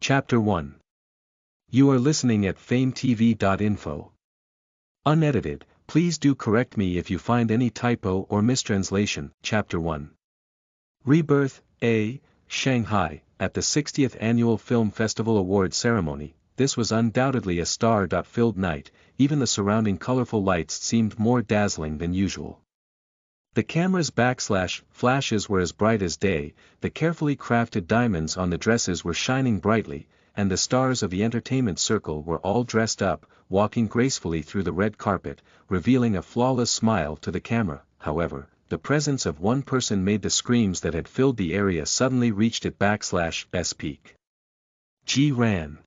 Chapter 1. You are listening at FameTV.info. Unedited, please do correct me if you find any typo or mistranslation. Chapter 1. Rebirth, Shanghai, at the 60th Annual Film Festival Award Ceremony. This was undoubtedly a star-filled night, even the surrounding colorful lights seemed more dazzling than usual. The camera's flashes were as bright as day, the carefully crafted diamonds on the dresses were shining brightly, and the stars of the entertainment circle were all dressed up, walking gracefully through the red carpet, revealing a flawless smile to the camera. However, the presence of one person made the screams that had filled the area suddenly reached its peak. G ran.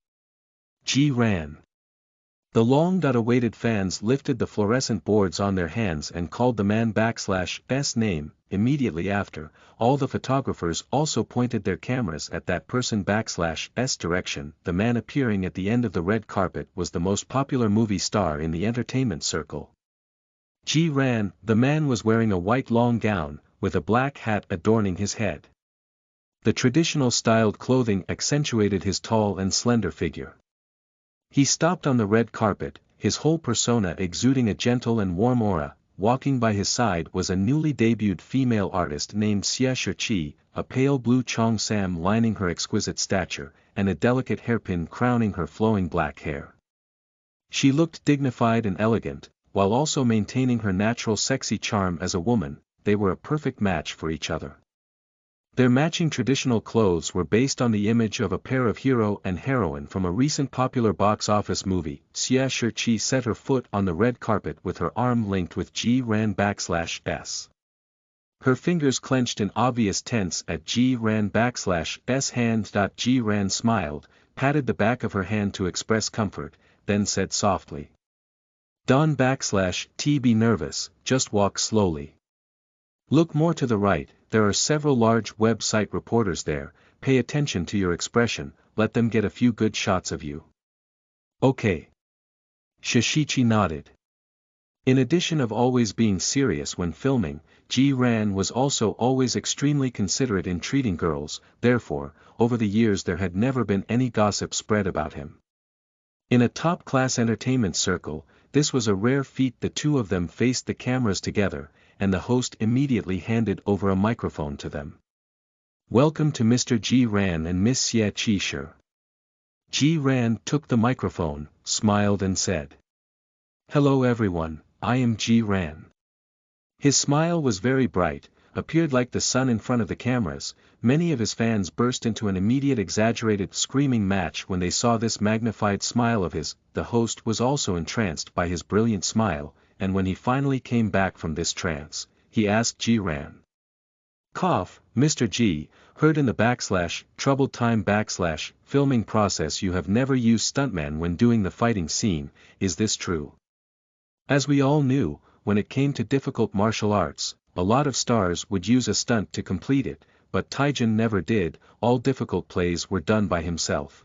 The long-awaited fans lifted the fluorescent boards on their hands and called the man /s name. Immediately after, all the photographers also pointed their cameras at that person /s direction. The man appearing at the end of the red carpet was the most popular movie star in the entertainment circle. G ran. The man was wearing a white long gown, with a black hat adorning his head. The traditional styled clothing accentuated his tall and slender figure. He stopped on the red carpet, his whole persona exuding a gentle and warm aura. Walking by his side was a newly debuted female artist named Xia Shiqi, a pale blue cheongsam lining her exquisite stature, and a delicate hairpin crowning her flowing black hair. She looked dignified and elegant, while also maintaining her natural sexy charm as a woman. They were a perfect match for each other. Their matching traditional clothes were based on the image of a pair of hero and heroine from a recent popular box office movie. Xia Shiqi set her foot on the red carpet with her arm linked with G ran /s. Her fingers clenched in obvious tense at G ran /s hand. G ran smiled, patted the back of her hand to express comfort, then said softly, "Don /t be nervous, just walk slowly. Look more to the right, there are several large website reporters there, pay attention to your expression, let them get a few good shots of you." Okay. Shiqi nodded. In addition of always being serious when filming, G ran was also always extremely considerate in treating girls. Therefore, over the years there had never been any gossip spread about him. In a top-class entertainment circle, this was a rare feat. The two of them faced the cameras together, and the host immediately handed over a microphone to them. "Welcome to Mr. G ran and Miss Xia Qi." G ran took the microphone, smiled and said, "Hello everyone, I am G ran." His smile was very bright, appeared like the sun in front of the cameras. Many of his fans burst into an immediate exaggerated screaming match when they saw this magnified smile of his. The host was also entranced by his brilliant smile, and when he finally came back from this trance, he asked G ran, "Mr. G, heard in the troubled time filming process you have never used stuntman when doing the fighting scene, is this true?" As we all knew, when it came to difficult martial arts, a lot of stars would use a stunt to complete it, but Taijin never did. All difficult plays were done by himself.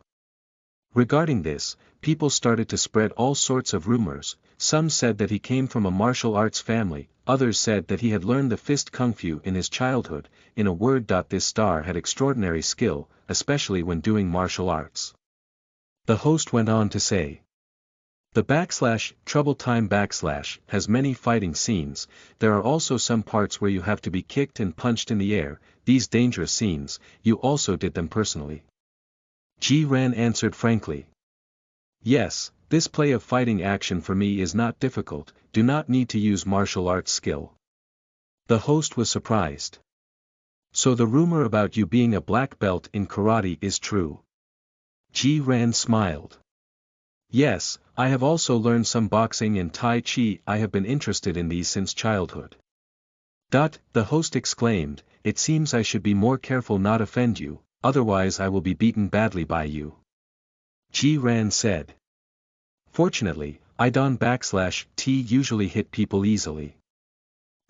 Regarding this, people started to spread all sorts of rumors. Some said that he came from a martial arts family, others said that he had learned the fist kung fu in his childhood. In a word, this star had extraordinary skill, especially when doing martial arts. The host went on to say, "The troubled time has many fighting scenes. There are also some parts where you have to be kicked and punched in the air. These dangerous scenes, you also did them personally?" G ran answered frankly, "Yes, this play of fighting action for me is not difficult, do not need to use martial arts skill." The host was surprised. "So the rumor about you being a black belt in karate is true?" G ran smiled. "Yes, I have also learned some boxing and tai chi. I have been interested in these since childhood." The host exclaimed, "It seems I should be more careful not offend you, otherwise I will be beaten badly by you." G ran said, "Fortunately, I don't /t usually hit people easily."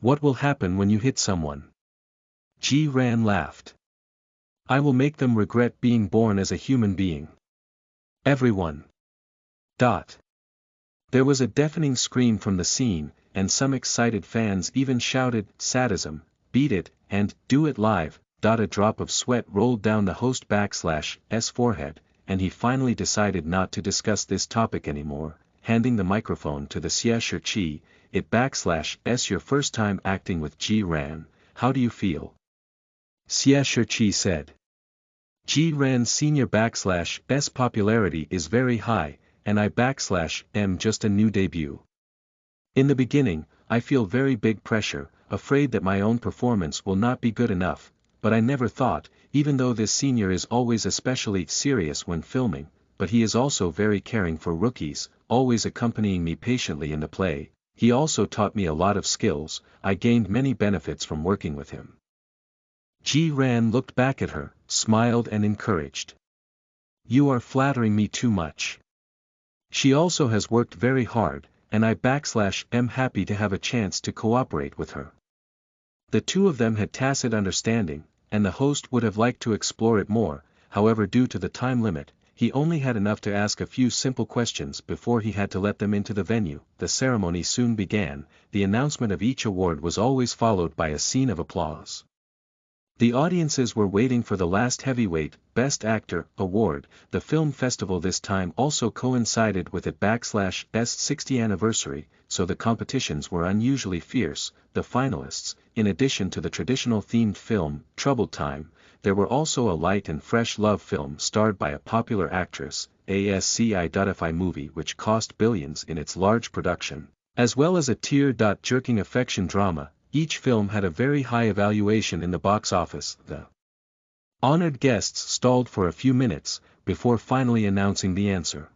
"What will happen when you hit someone?" G ran laughed. "I will make them regret being born as a human being." Everyone. There was a deafening scream from the scene, and some excited fans even shouted, "Sadism, beat it, and do it live." A drop of sweat rolled down the host /s forehead, and he finally decided not to discuss this topic anymore, handing the microphone to the Xie Chi. S your first time acting with Ji Ran, how do you feel? Xie Chi said. Ji Ran's senior S popularity is very high, and I am just a new debut. In the beginning, I feel very big pressure, afraid that my own performance will not be good enough, but I never thought, even though this senior is always especially serious when filming, but he is also very caring for rookies, always accompanying me patiently in the play. He also taught me a lot of skills, I gained many benefits from working with him. Ji Ran looked back at her, smiled and encouraged. You are flattering me too much. She also has worked very hard, and I am happy to have a chance to cooperate with her. The two of them had tacit understanding, and the host would have liked to explore it more, however due to the time limit, he only had enough to ask a few simple questions before he had to let them into the venue. The ceremony soon began, the announcement of each award was always followed by a scene of applause. The audiences were waiting for the last heavyweight, Best Actor, award. The film festival this time also coincided with its 60th anniversary, so the competitions were unusually fierce. The finalists, in addition to the traditional themed film, Troubled Time, there were also a light and fresh love film starred by a popular actress, FameTV movie which cost billions in its large production, as well as a tear-jerking affection drama. Each film had a very high evaluation in the box office. The honored guests stalled for a few minutes, before finally announcing the answer.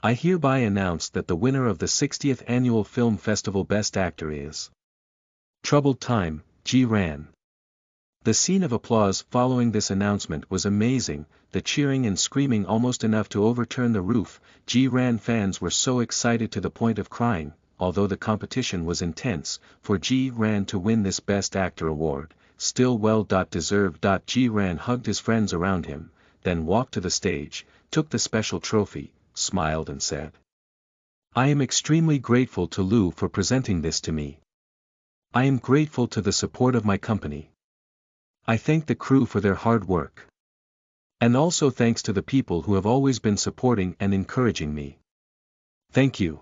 I hereby announce that the winner of the 60th Annual Film Festival Best Actor is Troubled Time, Ji Ran. The scene of applause following this announcement was amazing, the cheering and screaming almost enough to overturn the roof. Ji Ran fans were so excited to the point of crying. Although the competition was intense, for Ji Ran to win this Best Actor award, still well deserved. Ji Ran hugged his friends around him, then walked to the stage, took the special trophy, smiled and said, I am extremely grateful to Lu for presenting this to me. I am grateful to the support of my company. I thank the crew for their hard work. And also thanks to the people who have always been supporting and encouraging me. Thank you.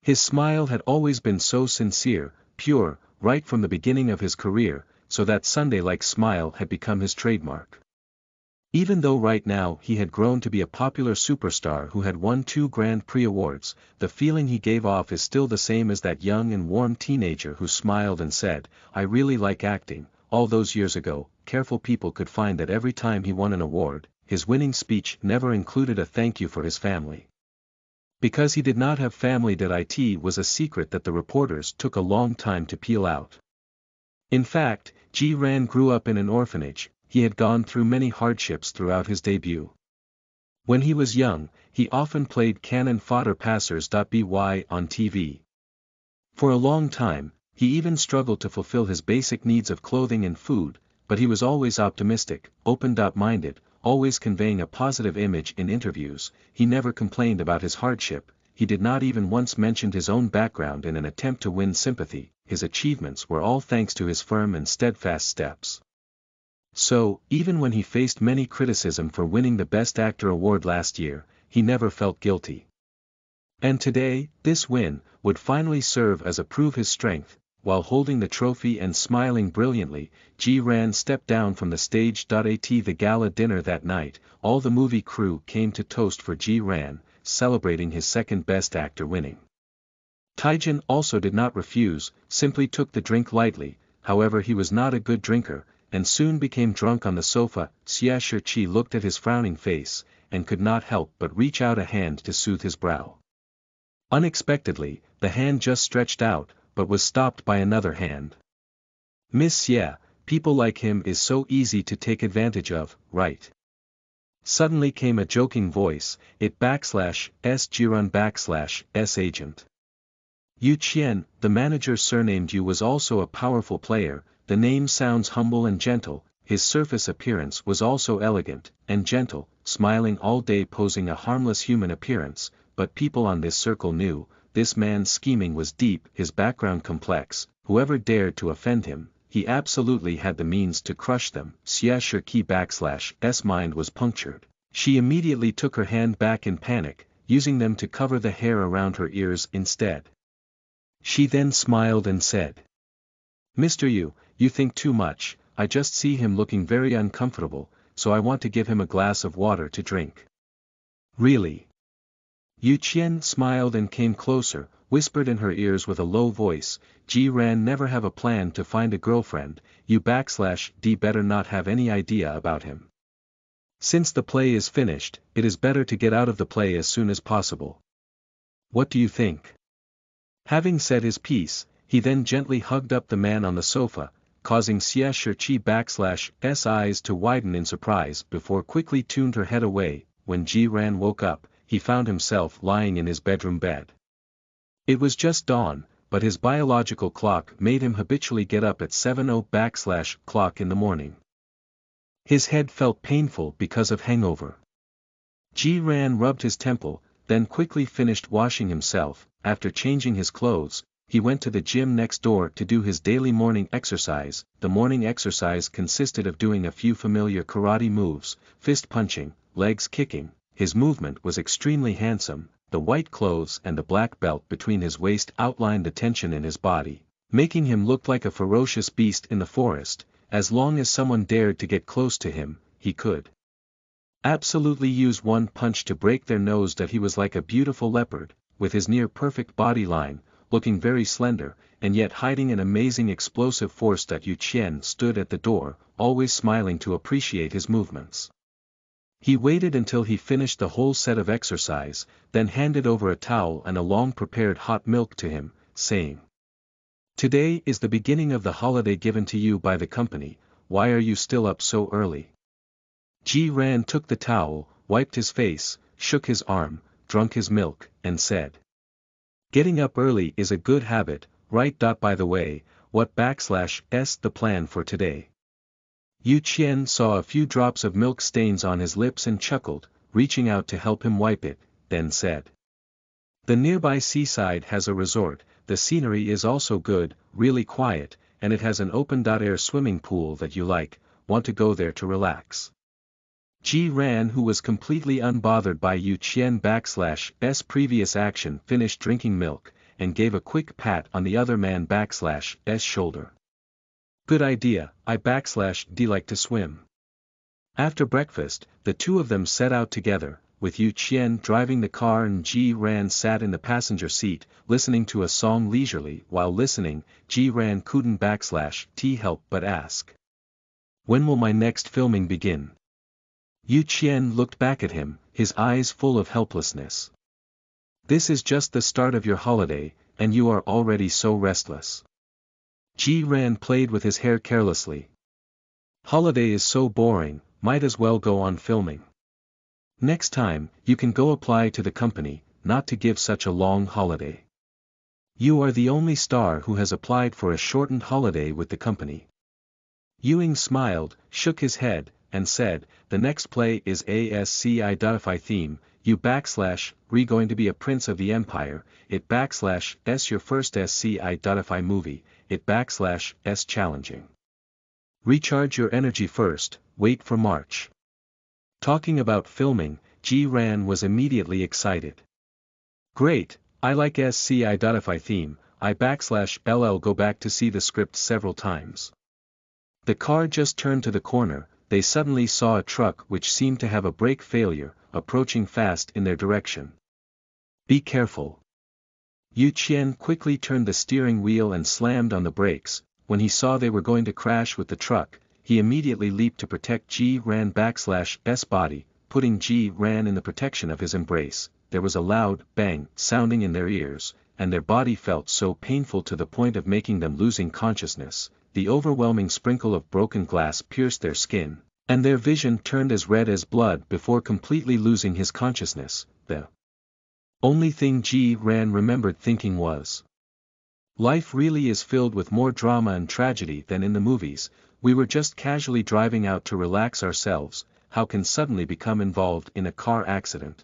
His smile had always been so sincere, pure, right from the beginning of his career, so that Sunday-like smile had become his trademark. Even though right now he had grown to be a popular superstar who had won 2 Grand Prix awards, the feeling he gave off is still the same as that young and warm teenager who smiled and said, I really like acting. All those years ago, careful people could find that every time he won an award, his winning speech never included a thank you for his family. Because he did not have family. It was a secret that the reporters took a long time to peel out. In fact, Ji Ran grew up in an orphanage, he had gone through many hardships throughout his debut. When he was young, he often played cannon fodder passers-by on TV. For a long time, he even struggled to fulfill his basic needs of clothing and food, but he was always optimistic, open-minded, always conveying a positive image in interviews. He never complained about his hardship, he did not even once mention his own background in an attempt to win sympathy. His achievements were all thanks to his firm and steadfast steps. So, even when he faced many criticism for winning the Best Actor award last year, he never felt guilty. And today, this win would finally serve as a proof of his strength. While holding the trophy and smiling brilliantly, Ji Ran stepped down from the stage. At the gala dinner that night, all the movie crew came to toast for Ji Ran, celebrating his second Best Actor winning. Taijin also did not refuse, simply took the drink lightly. However, he was not a good drinker, and soon became drunk on the sofa. Xie Chi looked at his frowning face, and could not help but reach out a hand to soothe his brow. Unexpectedly, the hand just stretched out, but was stopped by another hand. Miss Xie, people like him is so easy to take advantage of, right? Suddenly came a joking voice, S agent. Yu Qian, the manager surnamed Yu, was also a powerful player. The name sounds humble and gentle, his surface appearance was also elegant and gentle, smiling all day, posing a harmless human appearance, but people on this circle knew, this man's scheming was deep, his background complex. Whoever dared to offend him, he absolutely had the means to crush them. Xie Shi S mind was punctured. She immediately took her hand back in panic, using them to cover the hair around her ears instead. She then smiled and said, "Mr. You think too much. I just see him looking very uncomfortable, so I want to give him a glass of water to drink." "Really?" Yu Qian smiled and came closer, whispered in her ears with a low voice, "Ji-ran never have a plan to find a girlfriend, you better not have any idea about him. Since the play is finished, it is better to get out of the play as soon as possible. What do you think?" Having said his piece, he then gently hugged up the man on the sofa, causing Xia Shiqi /S eyes to widen in surprise before quickly turned her head away. When Ji-ran woke up, he found himself lying in his bedroom bed. It was just dawn, but his biological clock made him habitually get up at 7:00 in the morning. His head felt painful because of hangover. Ji-ran rubbed his temple, then quickly finished washing himself. After changing his clothes, he went to the gym next door to do his daily morning exercise. The morning exercise consisted of doing a few familiar karate moves, fist punching, legs kicking. His movement was extremely handsome. The white clothes and the black belt between his waist outlined the tension in his body, making him look like a ferocious beast in the forest. As long as someone dared to get close to him, he could absolutely use one punch to break their nose. That he was like a beautiful leopard, with his near-perfect body line, looking very slender, and yet hiding an amazing explosive force. That Yu Qian stood at the door, always smiling to appreciate his movements. He waited until he finished the whole set of exercise, then handed over a towel and a long-prepared hot milk to him, saying, "Today is the beginning of the holiday given to you by the company. Why are you still up so early?" Ji-ran took the towel, wiped his face, shook his arm, drank his milk, and said, "Getting up early is a good habit, right? By the way, what /S the plan for today?" Yu Qian saw a few drops of milk stains on his lips and chuckled, reaching out to help him wipe it, then said, "The nearby seaside has a resort. The scenery is also good, really quiet, and it has an open-air swimming pool that you like. Want to go there to relax?" Ji-ran, who was completely unbothered by Yu Qian previous action, finished drinking milk, and gave a quick pat on the other man /S shoulder. "Good idea, I /D like to swim." After breakfast, the two of them set out together, with Yu Qian driving the car and Ji-ran sat in the passenger seat, listening to a song leisurely. While listening, Ji-ran couldn't /T help but ask, "When will my next filming begin?" Yu Qian looked back at him, his eyes full of helplessness. "This is just the start of your holiday, and you are already so restless." Ji-ran played with his hair carelessly. "Holiday is so boring, might as well go on filming. Next time, you can go apply to the company, not to give such a long holiday. You are the only star who has applied for a shortened holiday with the company." Ewing smiled, shook his head, and said, "The next play is ASCI.FI theme, you /re going to be a prince of the empire, it /S your first SCI.FI movie, it /S challenging. Recharge your energy first, wait for March." Talking about filming, Ji-ran was immediately excited. "Great, I like SCI.FI theme, I /LL go back to see the script several times." The car just turned to the corner. They suddenly saw a truck which seemed to have a brake failure, approaching fast in their direction. "Be careful." Yu Qian quickly turned the steering wheel and slammed on the brakes. When he saw they were going to crash with the truck, he immediately leaped to protect Ji-ran /S body, putting Ji-ran in the protection of his embrace. There was a loud bang sounding in their ears, and their body felt so painful to the point of making them losing consciousness. The overwhelming sprinkle of broken glass pierced their skin, and their vision turned as red as blood before completely losing his consciousness. The only thing Ji-ran remembered thinking was, "Life really is filled with more drama and tragedy than in the movies. We were just casually driving out to relax ourselves, how can suddenly become involved in a car accident?"